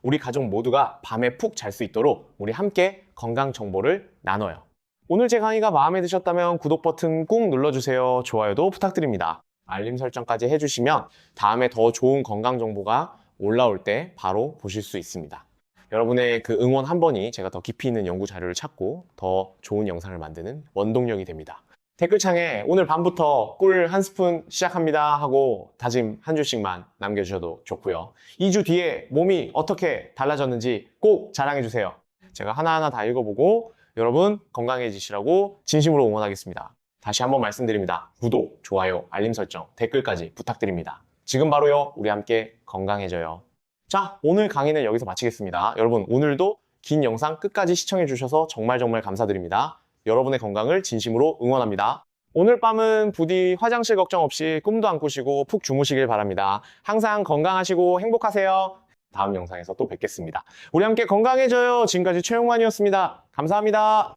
우리 가족 모두가 밤에 푹 잘 수 있도록 우리 함께 건강 정보를 나눠요. 오늘 제 강의가 마음에 드셨다면 구독 버튼 꾹 눌러주세요. 좋아요도 부탁드립니다. 알림 설정까지 해주시면 다음에 더 좋은 건강 정보가 올라올 때 바로 보실 수 있습니다. 여러분의 그 응원 한 번이 제가 더 깊이 있는 연구 자료를 찾고 더 좋은 영상을 만드는 원동력이 됩니다. 댓글창에 오늘 밤부터 꿀 한 스푼 시작합니다 하고 다짐 한 줄씩만 남겨주셔도 좋고요. 2주 뒤에 몸이 어떻게 달라졌는지 꼭 자랑해주세요. 제가 하나하나 다 읽어보고 여러분 건강해지시라고 진심으로 응원하겠습니다. 다시 한번 말씀드립니다. 구독, 좋아요, 알림 설정, 댓글까지 부탁드립니다. 지금 바로요. 우리 함께 건강해져요. 자, 오늘 강의는 여기서 마치겠습니다. 여러분 오늘도 긴 영상 끝까지 시청해주셔서 정말 감사드립니다. 여러분의 건강을 진심으로 응원합니다. 오늘 밤은 부디 화장실 걱정 없이 꿈도 안 꾸시고 푹 주무시길 바랍니다. 항상 건강하시고 행복하세요. 다음 영상에서 또 뵙겠습니다. 우리 함께 건강해져요. 지금까지 최용만이었습니다. 감사합니다.